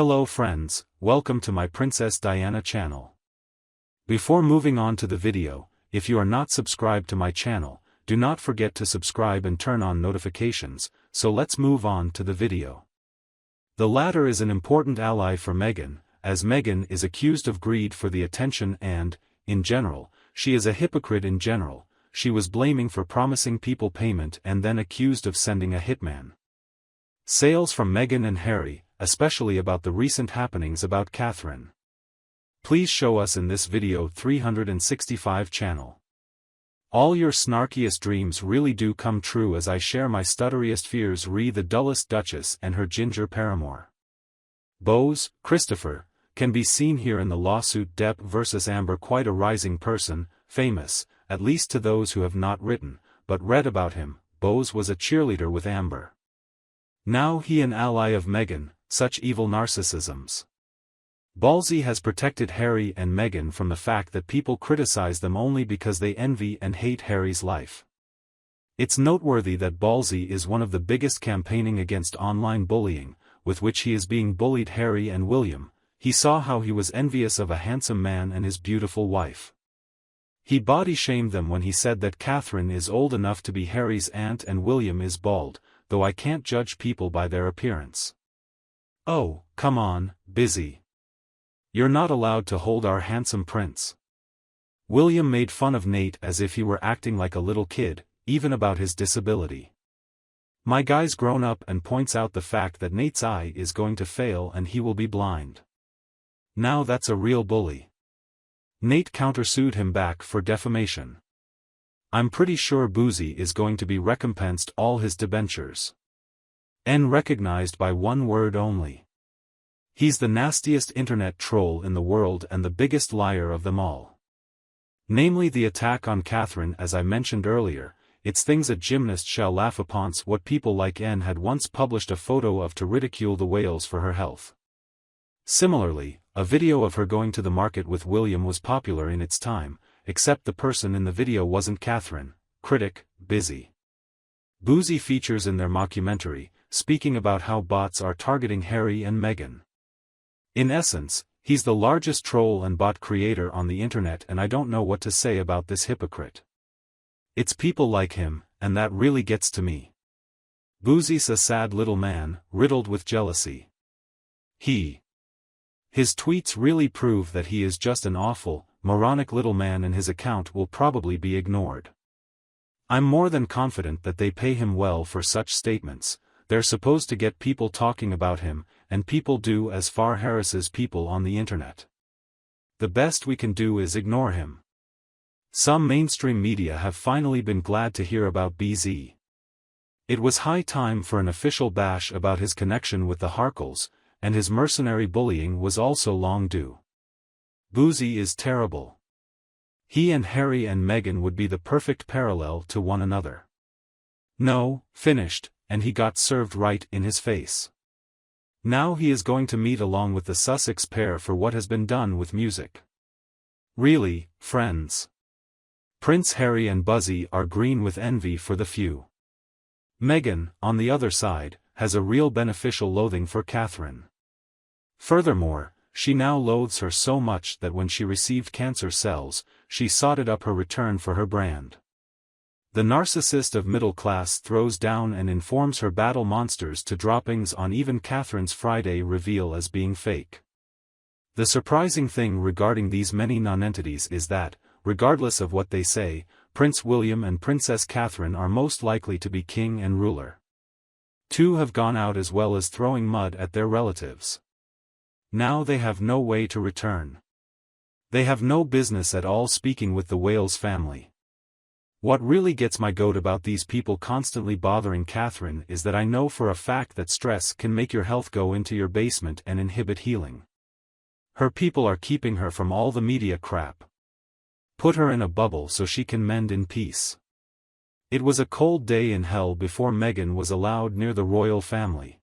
Hello friends, welcome to my Princess Diana channel. Before moving on to the video, if you are not subscribed to my channel, do not forget to subscribe and turn on notifications, so let's move on to the video. The latter is an important ally for Meghan, as Meghan is accused of greed for the attention and, in general, she is a hypocrite in general. She was blaming for promising people payment and then accused of sending a hitman. Sales from Meghan and Harry, especially about the recent happenings about Catherine. Please show us in this video 365 channel. All your snarkiest dreams really do come true as I share my stutteriest fears re the dullest Duchess and her ginger paramour. Bouzy, Christopher, can be seen here in the lawsuit Depp vs Amber, quite a rising person, famous, at least to those who have not written, but read about him. Bouzy was a cheerleader with Amber. Now he an ally of Meghan, such evil narcissisms. Bouzy has protected Harry and Meghan from the fact that people criticize them only because they envy and hate Harry's life. It's noteworthy that Bouzy is one of the biggest campaigning against online bullying, with which he is being bullied Harry and William. He saw how he was envious of a handsome man and his beautiful wife. He body shamed them when he said that Catherine is old enough to be Harry's aunt and William is bald, though I can't judge people by their appearance. Oh, come on, Bouzy. You're not allowed to hold our handsome prince. William made fun of Nate as if he were acting like a little kid, even about his disability. My guy's grown up and points out the fact that Nate's eye is going to fail and he will be blind. Now that's a real bully. Nate countersued him back for defamation. I'm pretty sure Bouzy is going to be recompensed all his debentures. Recognized by one word only. He's the nastiest internet troll in the world and the biggest liar of them all. Namely the attack on Catherine, as I mentioned earlier, it's things a gymnast shall laugh upon. What people like N had once published a photo of to ridicule the whales for her health. Similarly, a video of her going to the market with William was popular in its time, except the person in the video wasn't Catherine. Critic, Bouzy. Bouzy features in their mockumentary, speaking about how bots are targeting Harry and Meghan. In essence, he's the largest troll and bot creator on the internet, and I don't know what to say about this hypocrite. It's people like him, and that really gets to me. Bouzy's a sad little man, riddled with jealousy. His tweets really prove that he is just an awful, moronic little man, and his account will probably be ignored. I'm more than confident that they pay him well for such statements. They're supposed to get people talking about him, and people do as far harasses people on the internet. The best we can do is ignore him. Some mainstream media have finally been glad to hear about Bouzy. It was high time for an official bash about his connection with the Harkles, and his mercenary bullying was also long due. Bouzy is terrible. He and Harry and Meghan would be the perfect parallel to one another. No, finished, and he got served right in his face. Now he is going to meet along with the Sussex pair for what has been done with music. Really, friends. Prince Harry and Bouzy are green with envy for the few. Meghan, on the other side, has a real beneficial loathing for Catherine. Furthermore, she now loathes her so much that when she received cancer cells, she sodded up her return for her brand. The narcissist of middle class throws down and informs her battle monsters to droppings on even Catherine's Friday reveal as being fake. The surprising thing regarding these many nonentities is that, regardless of what they say, Prince William and Princess Catherine are most likely to be king and ruler. Two have gone out as well as throwing mud at their relatives. Now they have no way to return. They have no business at all speaking with the Wales family. What really gets my goat about these people constantly bothering Catherine is that I know for a fact that stress can make your health go into your basement and inhibit healing. Her people are keeping her from all the media crap. Put her in a bubble so she can mend in peace. It was a cold day in hell before Meghan was allowed near the royal family.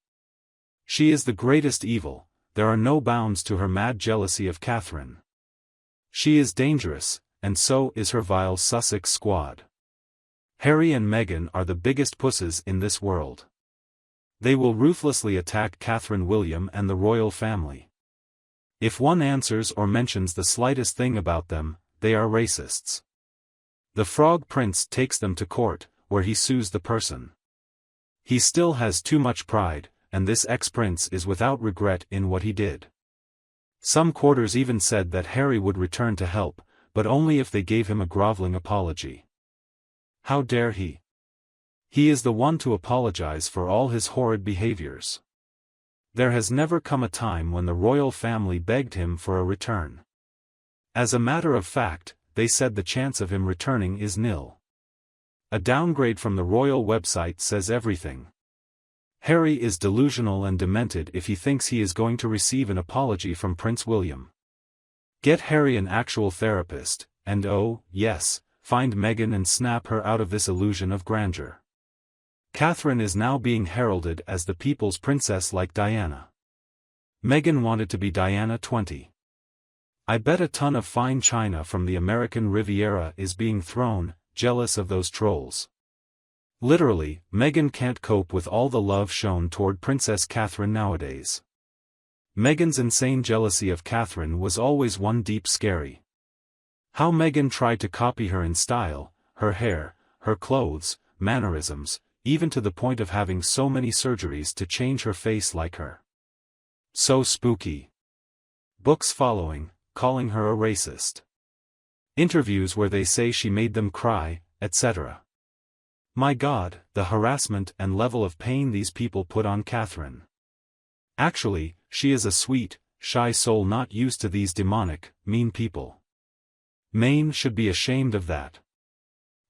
She is the greatest evil, there are no bounds to her mad jealousy of Catherine. She is dangerous, and so is her vile Sussex squad. Harry and Meghan are the biggest pusses in this world. They will ruthlessly attack Catherine William and the royal family. If one answers or mentions the slightest thing about them, they are racists. The Frog Prince takes them to court, where he sues the person. He still has too much pride, and this ex-prince is without regret in what he did. Some quarters even said that Harry would return to help, but only if they gave him a groveling apology. How dare he? He is the one to apologize for all his horrid behaviors. There has never come a time when the royal family begged him for a return. As a matter of fact, they said the chance of him returning is nil. A downgrade from the royal website says everything. Harry is delusional and demented if he thinks he is going to receive an apology from Prince William. Get Harry an actual therapist, and oh, yes, find Meghan and snap her out of this illusion of grandeur. Catherine is now being heralded as the people's princess like Diana. Meghan wanted to be Diana 20. I bet a ton of fine china from the American Riviera is being thrown, jealous of those trolls. Literally, Meghan can't cope with all the love shown toward Princess Catherine nowadays. Meghan's insane jealousy of Catherine was always one deep scary. How Meghan tried to copy her in style, her hair, her clothes, mannerisms, even to the point of having so many surgeries to change her face like her. So spooky. Books following, calling her a racist. Interviews where they say she made them cry, etc. My God, the harassment and level of pain these people put on Catherine. Actually, she is a sweet, shy soul not used to these demonic, mean people. Maine should be ashamed of that.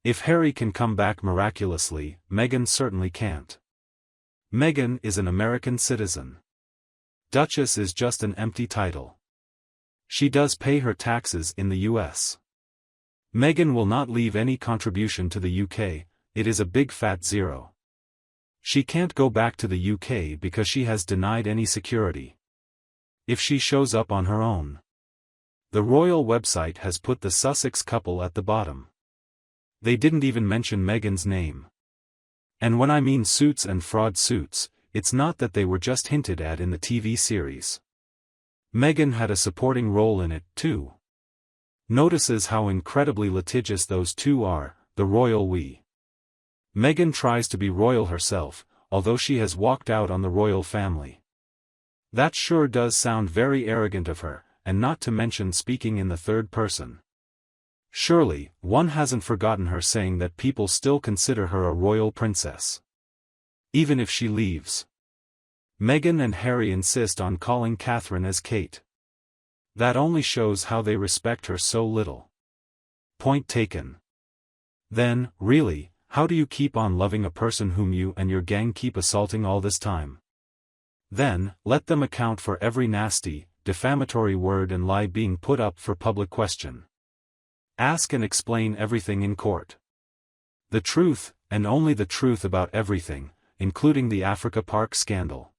If Harry can come back miraculously, Meghan certainly can't. Meghan is an American citizen. Duchess is just an empty title. She does pay her taxes in the US. Meghan will not leave any contribution to the UK, it is a big fat zero. She can't go back to the UK because she has denied any security. If she shows up on her own. The royal website has put the Sussex couple at the bottom. They didn't even mention Meghan's name. And when I mean suits and fraud suits, it's not that they were just hinted at in the TV series. Meghan had a supporting role in it, too. Notices how incredibly litigious those two are, the royal we. Meghan tries to be royal herself, although she has walked out on the royal family. That sure does sound very arrogant of her, and not to mention speaking in the third person. Surely, one hasn't forgotten her saying that people still consider her a royal princess. Even if she leaves. Meghan and Harry insist on calling Catherine as Kate. That only shows how they respect her so little. Point taken. Then, really, how do you keep on loving a person whom you and your gang keep assaulting all this time? Then, let them account for every nasty, defamatory word and lie being put up for public question. Ask and explain everything in court. The truth, and only the truth about everything, including the Africa Park scandal.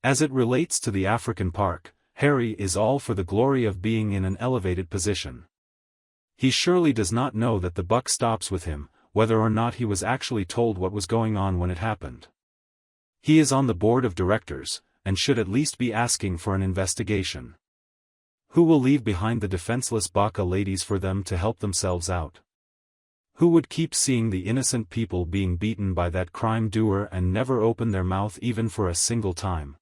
As it relates to the African Park, Harry is all for the glory of being in an elevated position. He surely does not know that the buck stops with him, whether or not he was actually told what was going on when it happened. He is on the board of directors, and should at least be asking for an investigation. Who will leave behind the defenseless Baka ladies for them to help themselves out? Who would keep seeing the innocent people being beaten by that crime doer and never open their mouth even for a single time?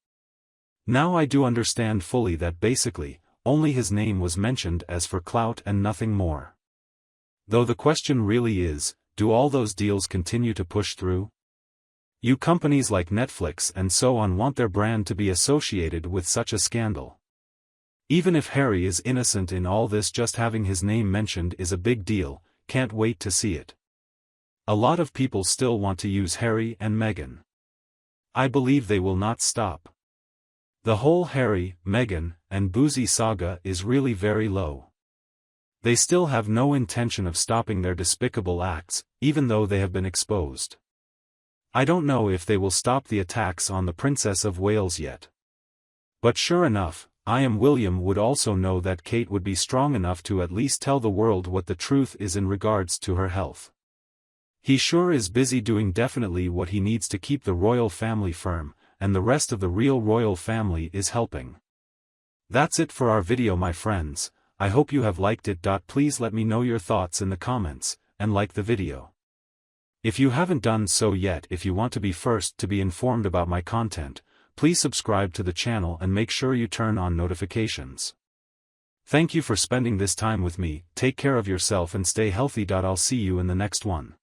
Now I do understand fully that basically, only his name was mentioned as for clout and nothing more. Though the question really is, do all those deals continue to push through? You companies like Netflix and so on want their brand to be associated with such a scandal. Even if Harry is innocent in all this, just having his name mentioned is a big deal, can't wait to see it. A lot of people still want to use Harry and Meghan. I believe they will not stop. The whole Harry, Meghan, and Bouzy saga is really very low. They still have no intention of stopping their despicable acts, even though they have been exposed. I don't know if they will stop the attacks on the Princess of Wales yet. But sure enough, William would also know that Kate would be strong enough to at least tell the world what the truth is in regards to her health. He sure is busy doing definitely what he needs to keep the royal family firm, and the rest of the real royal family is helping. That's it for our video, my friends. I hope you have liked it. Please let me know your thoughts in the comments, and like the video. If you haven't done so yet, if you want to be first to be informed about my content, please subscribe to the channel and make sure you turn on notifications. Thank you for spending this time with me. Take care of yourself and stay healthy. I'll see you in the next one.